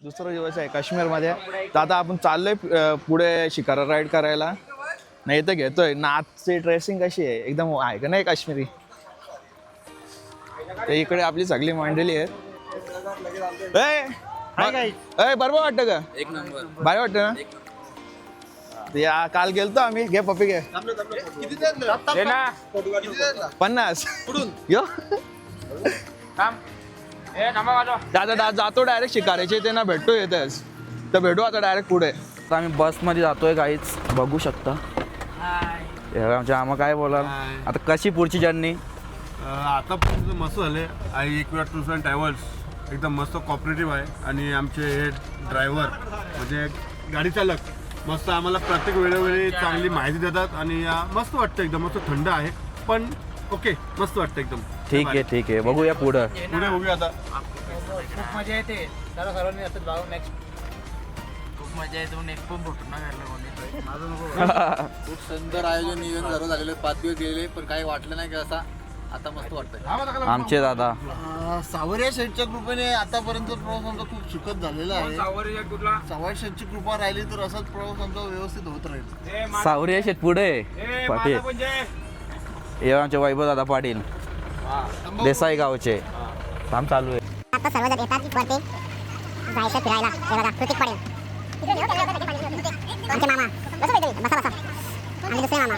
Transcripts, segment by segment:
दुसरा दिवस आहे काश्मीरमध्ये. तर आता आपण चाललोय पुढे शिकारा राईड करायला. नाही तर घेतोय. नाथची ड्रेसिंग कशी आहे, एकदम आहे का नाही काश्मीरी. तर इकडे आपली सगळी मंडळी आहे. बरोबर वाटतं का? एक नंबर भारी वाटतं ना. या काल गेलतो आम्ही. घे पप्पी घे. 50 यो दादा जातो डायरेक्ट शिकारायचे ते ना भेटतो येतेच. तर भेटू आता डायरेक्ट पुढे. आता आम्ही बसमध्ये जातोय काहीच बघू शकता. आमच्या आम्हा काय बोलाल आता कशी पुढची जर्नी. आतापर्यंत मस्त झाले. आणि इक्विडा टूर्स अँड ट्रॅव्हल्स एकदम मस्त कॉपरेटिव्ह आहे. आणि आमचे हे ड्रायव्हर म्हणजे गाडी चालक मस्त आम्हाला प्रत्येक वेळोवेळी चांगली माहिती देतात. आणि मस्त वाटतं, एकदम मस्त थंड आहे पण ओके मस्त वाटतं एकदम. ठीक आहे बघूया पुढं बघूया आता. खूप मजा येते. चला सर्वांनी असं जाऊ नेक्स्ट. खूप मजा येते. नेक्स्ट पण भेटू ना खूप सुंदर आयोजन नियोजन सर्व झालेलं. 5 दिवस गेले पण काही वाटलं नाही की असा आता मस्त वाटतंय. आमचे दादा सावरिया शेठच्या कृपेने आतापर्यंत प्रवास आमचा खूप सुखद झालेला आहे. सावरिया शेठची कृपा राहिली तर असाच प्रवास आमचा व्यवस्थित होत राहील. सावरिया शेत पुढे पाटील. हे आमचे वैभव दादा पाटील देसाई गावचे काम चालू आहे. आता सर्वजण येतात वरती जायचं फिरायला. हे बघा कृतिक पडेल आमचे मामा. बसा आणि दुसरे मामा.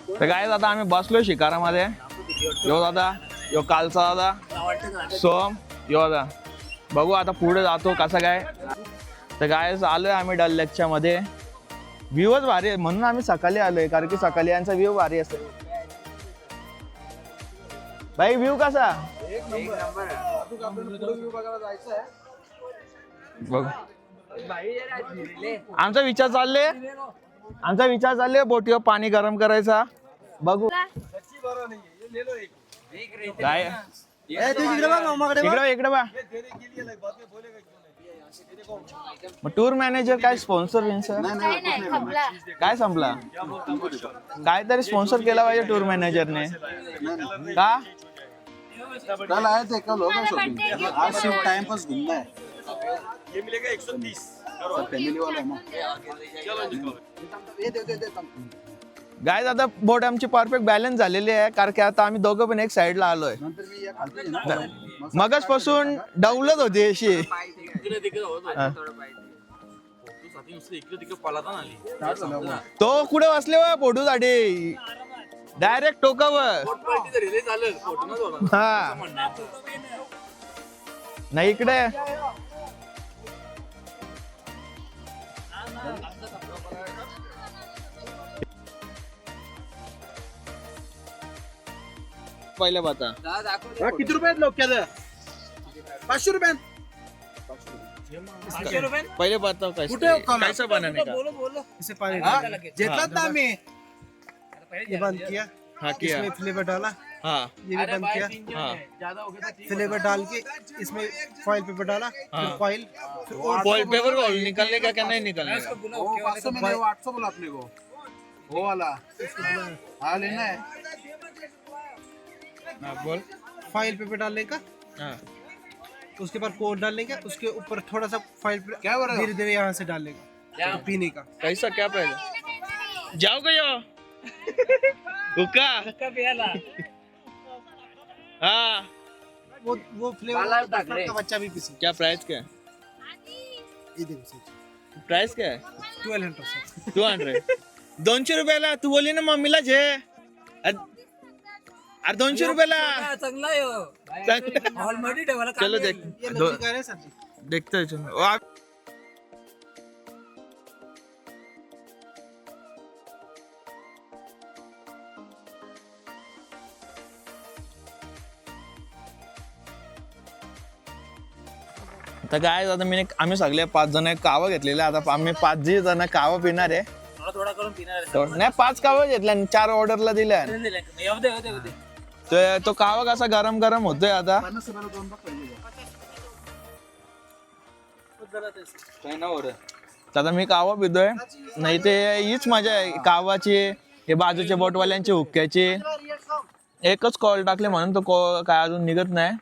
तर काय आता आम्ही बसलोय शिकारामध्ये. यो दादा, यो कालचा दादा, सोम, यो दादा. बघू आता पुढे जातो कसं काय. तर काय आलोय आम्ही डल लेकच्या मध्ये. व्ह्यूच भारी आहे म्हणून आम्ही सकाळी आलोय, कारण की सकाळी यांचा व्ह्यू भारी असतो. भाई व्ह्यू कसा बघ. आमचा विचार चालले बोटीवर पाणी गरम करायचा. बघू काय इकडे बा. मग टूर मॅनेजर काय स्पॉन्सर काय संपला. काय तरी स्पॉन्सर केला पाहिजे टूर मॅनेजरने का. कल आए थे, कल होगा शॉपिंग. आज सिर्फ टाइम पास घूमना है. ये मिलेगा 130. फॅमिली वाला है ना. गाइस आता बोट आमची परफेक्ट बॅलन्स झालेली आहे, कारण की आता आम्ही दोघं पण एक साइडला आलोय. मगच पासून डवलत होती अशी. तो कुठे बसले व फोटो साठी डायरेक्ट टोकावर. हा नाही इकडे पहिले बता किती रुपयात लोक 500 रुपयात. पहिले बताओ कैसा बनाने का. इसे पानी जेतलात ना आम्ही. ये बंद किया. हाँ किया. इसमें फ्लेवर डाला. हाँ ये भी बंद किया. हाँ फ्लेवर डाल के इसमें फॉइल पेपर डाला. फिर फॉइल पेपर को निकालने का क्या नहीं निकालने का. वो 500 में 800 बोला अपने को. वो वाला हाँ लेना है. बोल. फॉइल पेपर डालने का. हाँ उसके बाद कोड डालने का. उसके ऊपर थोड़ा सा फॉइल क्या धीरे धीरे यहाँ से डालने का. तो पीने का कैसा क्या पहले जाओ गयो हुक्का हाँ वो फ्लेवर का बच्चा भी पी. क्या प्राइस क्या है. ये देखो सर. प्राइस क्या है. 1200 सर. 200 200 रुपयाला. तू बोली ना मम्मीला जे. अरे 200 रुपयाला चांगला आहे हो. हॉलमध्ये ठेवायला. चलो देख ये नकली का है सर जी. देखते हैं चलो. तर काय आता आम्ही सगळे 5 जण कावा घेतलेले. आता आम्ही 5 जण कावा पिणार आहे. थोडा करून पिणार नाही 5 कावा घेतल्या आणि 4 ऑर्डरला दिल्या. तो कावा कसा गरम गरम होतोय आता. तर आता मी कावा पितोय. नाही ते हीच मजा आहे कावाची. हे बाजूचे बोटवाल्यांचे हुक्क्याचे एकच कॉल टाकले म्हणून तो काय अजून निघत नाही.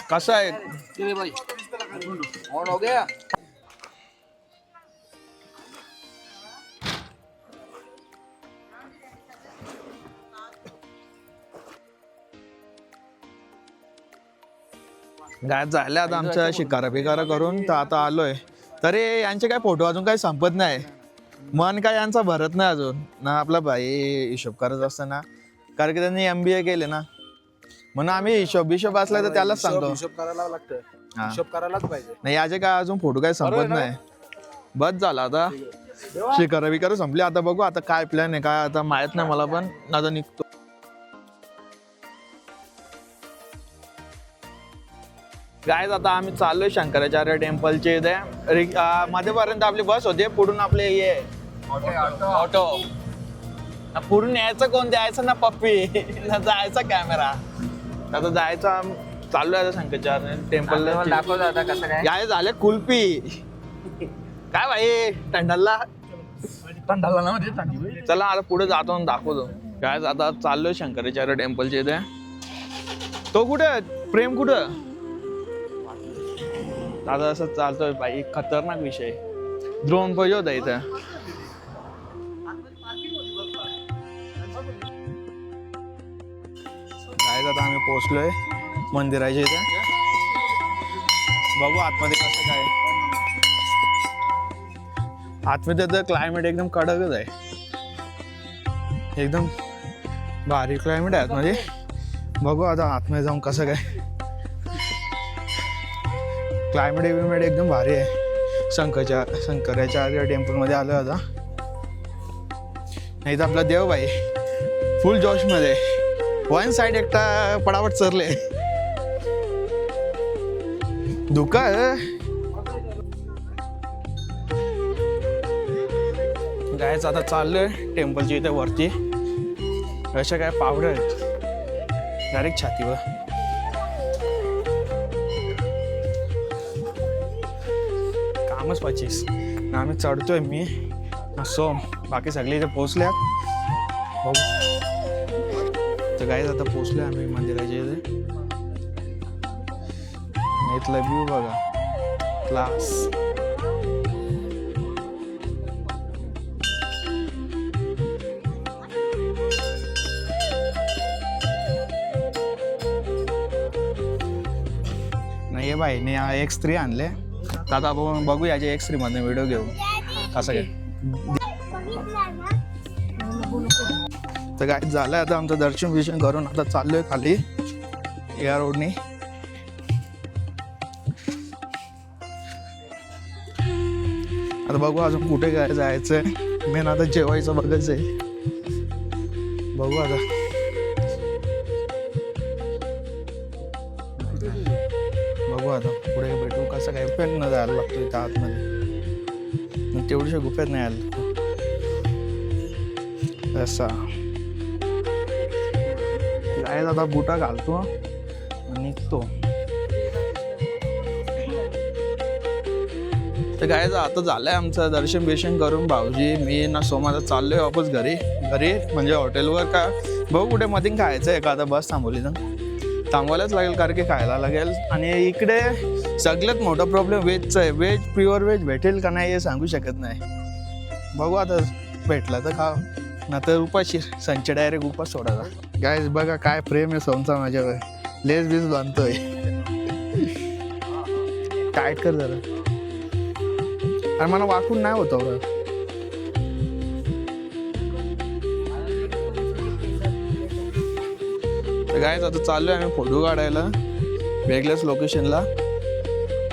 कसं आहे गायब झाले आता आमच्या शिकारा बिकारा करून. तर आता आलोय तरी यांचे काय फोटो अजून काही संपत नाही. मन काय यांचा भरत नाही अजून ना. आपला भाई हिशोब करत असताना कारण की त्यांनी MBA केले ना म्हणून आम्ही हिशोब असला तर त्यालाच सांगतो. हिशोब करायला लागतं. हिशोब करायलाच पाहिजे. नाही याचे काय अजून फोटो काय संपत नाही. बस झाला आता शिकारा बिकारा संपली. आता बघू आता काय प्लॅन आहे काय आता माहित नाही मला पण. आता निघतो. काय आता आम्ही चाललोय शंकराचार्य टेम्पलच्या इथे. मध्यपर्यंत आपली बस होते. पुढून आपले ये ऑटो. पुढून यायचं कोण द्यायचं ना पप्पी ना जायचा कॅमेरा. आता जायचा चाललोय आता शंकराचार्य टेम्पलला. दाखवतो आता कसं काय. काय झाले कुल्फी काय भाई टंडलला. चला आता पुढे जातो आणि दाखवतो. काय आता चाललोय शंकराचार्य टेम्पलच्या इथे. तो कुठे प्रेम कुठं. आता असं चालतोय बाई. खतरनाक विषय. ड्रोन पाहिजे होता इथं. काय आता आम्ही पोहोचलोय मंदिराच्या इथे. बघू आतमध्ये कसं काय. आतमध्ये तर क्लायमेट एकदम कडकच आहे. एकदम भारी क्लायमेट आहे आतमध्ये. बघू आता आतमध्ये जाऊन कसं काय. क्लायमेट एकदम भारी आहे. शंकराचार्य टेम्पलमध्ये आलो आता. नाही तर आपला देव भाई फुल जोश मध्ये. 1 साइड एकटा पडावट चरले धुका. गायच आता चाललोय टेम्पलच्या इथे वरती. अशा काय पावडं आहेत डायरेक्ट छातीवर. कामच 25 ना. आम्ही चढतोय मी ना सोम. बाकी सगळे इथे पोहोचल्यात. बघू तर गायच आता पोहोचलोय आम्ही मंदिराच्या इथे. इथला व्ह्यू बघा क्लास. नाही बाई नाही X3 आणले. तर आता आपण बघू याच्या X3 मध्ये व्हिडिओ घेऊ कसं काय. तर काय झालंय आता आमचं दर्शन करून आता चाललोय खाली या रोडनी. आता बघू अजून कुठे काय जायचंय. मेन आता जेवायचं बघायचंय. बघू आता. बघू आता पुढे भेटू कसं काय. गुफेत न जायला लागतो इथं आतमध्ये. तेवढ्याशा गुफेत नाही आलं असा. काय आता बुटा घालतो आणि निघतो. तर काय आता झालंय आमचं दर्शन करून भाऊजी मी ना सोमाला चाललोय वापस घरी म्हणजे हॉटेलवर. का बघू कुठे मध्ये खायचं आहे का. आता बस थांबवली तर थांबवायलाच लागेल कारण की खायला लागेल. आणि इकडे सगळ्यात मोठा प्रॉब्लेम व्हेजचा आहे. प्युअर व्हेज भेटेल का नाही हे सांगू शकत नाही. बघू आता भेटला तर खा ना तर उपाशी. संच डायरेक्ट उपास सोडायचा. काय बघा काय प्रेम आहे सोमचा माझ्यावर. लेस बीस बांधतोय. टाईट कर जरा. आणि मला वाकून नाही होतं बघ. काय आता चाललोय आम्ही फोटो काढायला वेगळ्याच लोकेशनला.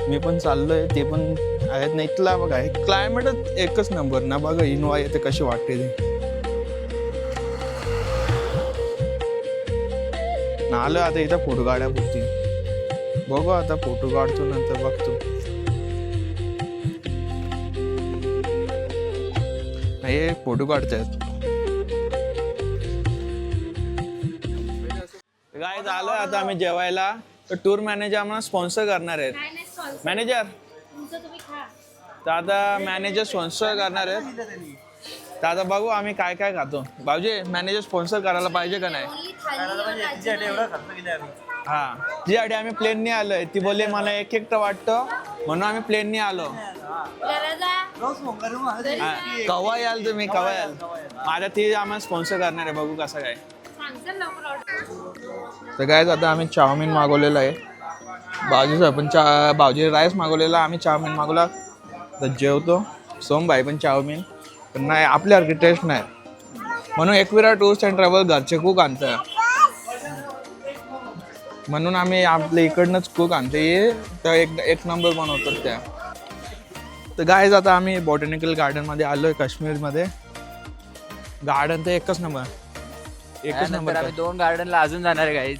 मी पण चाललोय. ते पण आहेत. नाही इथला बघा क्लायमेटच एकच नंबर ना. बघा इनोवा येते कशी वाटते ती. आलो आता इथं फोटो काढापुरती. बघू आता फोटो काढतो नंतर बघतो. हे फोटो काढतायत. काय झालं आता आम्ही जेवायला तर टूर मॅनेजर आम्हाला स्पॉन्सर करणार आहेत. मॅनेजर तर आता मॅनेजर स्पॉन्सर करणार आहेत. तर आता बघू आम्ही काय काय खातो. भाऊजी मॅनेजर स्पॉन्सर करायला पाहिजे का नाही? हा तिच्यासाठी आम्ही प्लेनने आलोय. ती बोलली मला एकटं वाटतं म्हणून आम्ही प्लेनने आलो. कवा याल तुम्ही कवा याल? माझ्या ती आम्हाला स्पॉन्सर करणार आहे. बघू कसं काय. तर काय आता आम्ही चाऊमिन मागवलेलं आहे. भाऊजीचं पण भाऊजी राईस मागवलेला, आम्ही चाऊमिन मागवला. तर जेवतो. सोमभाई पण चाऊमिन पण नाही आपल्यासारखी टेस्ट नाही म्हणून एकविरा टूर्स अँड ट्रॅव्हल घरचे कुक आणतं म्हणून आम्ही आपल्या इकडनंच कुक आणतो. हे तर एक नंबर बनवतात त्या. तर गाईज आता आम्ही बॉटॅनिकल गार्डनमध्ये आलोय काश्मीरमध्ये. गार्डन तर एकच नंबर. आम्ही 2 गार्डनला अजून जाणार आहे गाईज.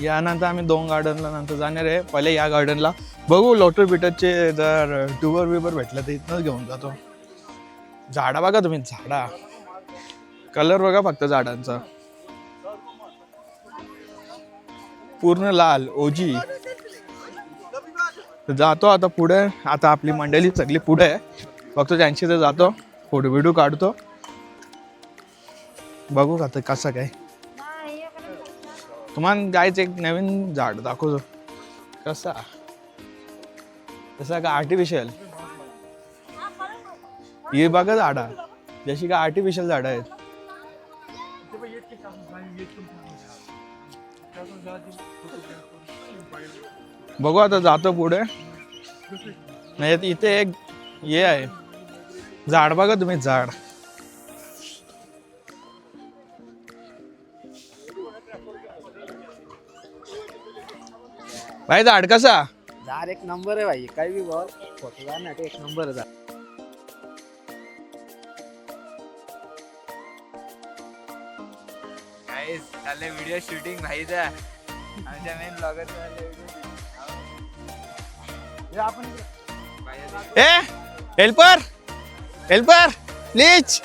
यानंतर आम्ही 2 गार्डनला नंतर जाणार आहे. पहिले या गार्डनला बघू लोटर बिटरचे जर टूबर बिबर भेटलं तर इथनंच घेऊन जातो. झाडा बघा तुम्ही, झाडा कलर बघा फक्त झाडांचा पूर्ण लाल ओजी. जातो आता पुढे. आता आपली मंडळी सगळी पुढे आहे. फक्त त्यांची तर जातो फोटो बिटो काढतो. बघू आता कसं काय. तुम्हाला जायचं एक नवीन झाड दाखवतो. कसा का आर्टिफिशियल. हे बघा झाडा जशी का आर्टिफिशियल झाडं आहेत. बघू आता जातो पुढे. नाही इथे एक हे आहे झाड बघा तुम्ही, झाड भाई. झाड कसा? झाड एक नंबर आहे भाई. काही बी बोल फोटो काढण्यासाठी एक नंबर आहे. चालले व्हिडिओ शूटिंग भाई. आमच्या main blogger A helper please.